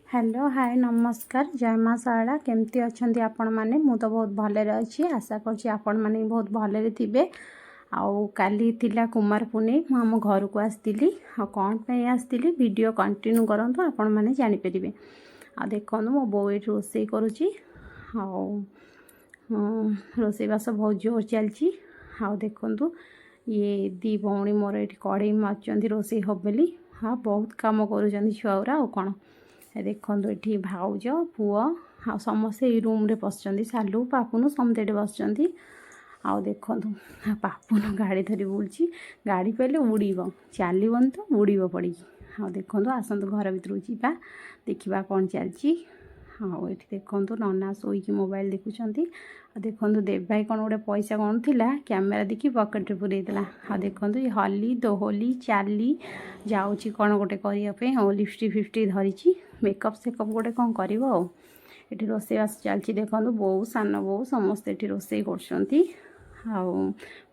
Hello hi नमस्कार जय माँ शारदा केमती अच्छा आपण मैंने मु तो बहुत भले अच्छी आशा कर आपण मैंने बहुत भले थे। आउ काली थिला कुमार पुनी आम घर को आसती कौन पे आसती वीडियो कंटिन्यू करूँ आपण मैंने जानीपर आ देखो मो बो ये रोसे करुच्ची रोसईबास बहुत जोर चलती आ देखु ये दी भौणी मोर ये कड़े मार्च रोसे हम बोली हाँ बहुत कम कर छुआ कौन देखो ये भाउज पुआ आ समस्ते रूम रे पसंद सालू पापुन समझे बस आउ देखु पापुन गाड़ी धरी बुलूँ गाड़ी पहले उड़ब चलबन तो उड़ब पड़ी हाँ देखो आसतु घर भर जा देखा कौन चलती हाँ ये देखो नना शोक मोबाइल देखुं देखो देव भाई कौन गोटे पैसा कौन थी कैमेरा देखी पकेट पूरेला हाँ देखो ये हली दोहली चाली जाऊँगी कौन गोटे करने हाँ लिपस्टिक फिपस्टिक धरी मेकअप सेकअप गोटे कौन कर ये रोसईबास चलती देखो बो सान बो समस्ते ये रोसे कर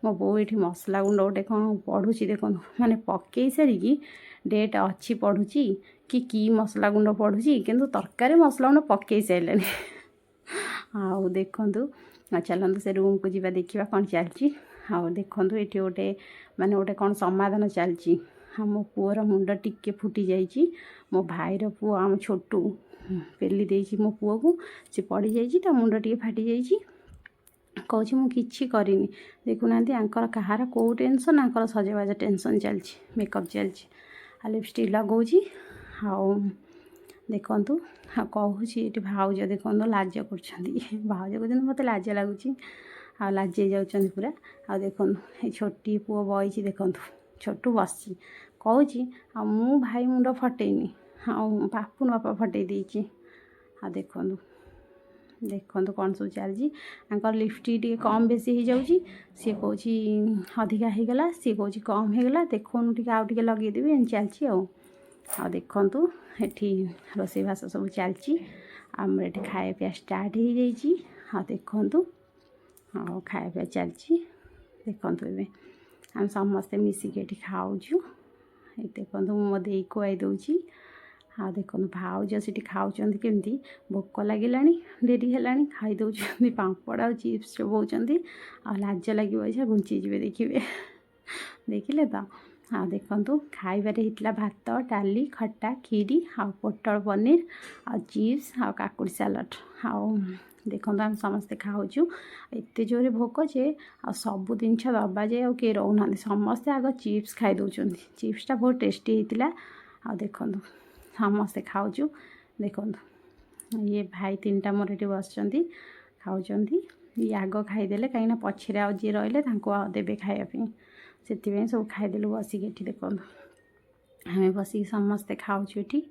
मो बो ये मसला गुंड गोटे कौन पढ़ुची देखो माने पकई सारिकी डेट अच्छी पढ़ुची कि मसला गुंड पढ़ुची किंतु तरकारी मसला गुंड पकई सारे आउ देखु चलते से रूम को जीवा देखा कौन चलती आउ देखु ये गोटे माने गोटे कौन समाधान चलती हाँ मो पुअर मुंड टिके फुटी जाइए मो भाईर पुओ आम छोटू पेली देछि मो पुओ को सी पड़ी जाइए मुंड टे फाटी जाइए कौच मुझे करनी देखुना आंकर कहार कौ टेंशन आंकर सजबाज टेंशन चलती मेकअप चलती आ लिपस्टिक लगौची आउ देखु हाँ कहूँ ये भाउज देखो लाज कर भाउज कहते मत लाज लगुच आ लाजे जाऊँ पूरा आ देखो ये छोटी पुओ बही देखो छोटू बस कहूँ आ मु भाई मुंड फटेनी हाँ पापुन बापा फटे देची हाँ देखो देखो कौन सब चलती आंकर लिपस्टिक टे कम बेसी हो जाऊँगी सी कौन अधिका होगला सी कौन कम होगला देखो टे आउ टे लगेदेवी एम चलती आ देखु ये रोसईबास सब चलती आम ये खाया पीया स्टार्ट हो जाइए हाँ देखु हाँ खाया पीया चलती देखु ए आम समस्ते मिसिक ये खाऊँ ये देखो मो दे खुआई दूची हाँ देखो भाउज से खाऊँ केमती भोक लगे डेरी है खाई दौरान पापड़ आ चिप्स चबाऊँ आ लाज लगे घुंचीजे देखिए देखिले तो हाँ देखो खाइबार होता भात डाली खट्टा खीरी आ पोटल पनीर आ चिप्स आ काकुड़ी सालाड आउ देखो आम समस्ते खाऊँ एत जोरे भोक जे आ सब जिन दबा जाए आ किए रोना समस्ते आग चिप्स खाई दौरान चिप्सटा बहुत टेस्टी होता आ देखो समस्ते खाऊँ देखो ये भाई तीन टा मोर ये बस खाऊँ ये आग खाईदे कहीं पछरे आ जी रही देवे खायापी से सब खाईदेलु बसिक ये देखो हमें बसिक समस्ते खाऊँ ये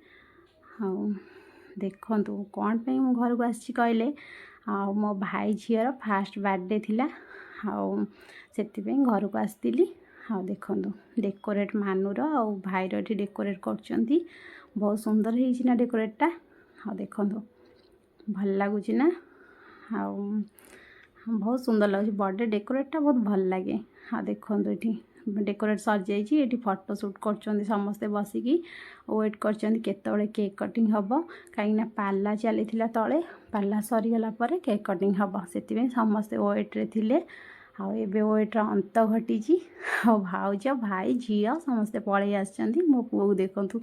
हाँ देखु कौन पे मु घर को आसी कहले आ मो भाई झीर फास्ट बर्थडे थिला आउ से घर को आसती हाँ देखु डेकोरेट मानुर आ भाईर ये डेकोरेट कर बहुत सुंदर है डेकोरेटा हाँ देखु भल लगुच ना आ बहुत सुंदर लगे बर्थडे डेकोरेटा बहुत भल लगे हाँ देखो ये डेकोरेट सर जाइए फोटो शूट कर समस्ते बसिकी वेट कर केतबे केक कटिंग हम कहीं पाला चली तले पाला सरीगला केक कटिंग हम से समस्ते वेट रे थिले आबे वेट्र अंत घटी आ भाउज भाई झी समस्ते पलि आसछन्ती मो पुओ देखु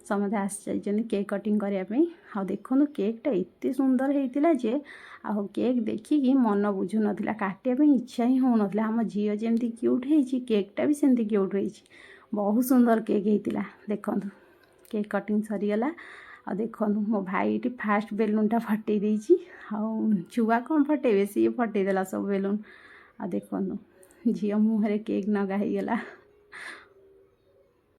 समस्ते आसी केक कटिंग करने आ देखु केकटा एत सुंदर होता जे आ केक देखिकी मन बुझु नाला काटिया इच्छा ही हो ना आम झील जमी क्यूट हो केकटा भी सेमती क्यूट हो बहुत सुंदर केक होता देखु केक कटिंग सरीगला आ देखु मो भाई ये फास्ट बेलूनटा फटे देछि आ छुआ कौन फटेबे सी फटेदेला सब बेलून आ देखु झील मुहर केक नगा होगला।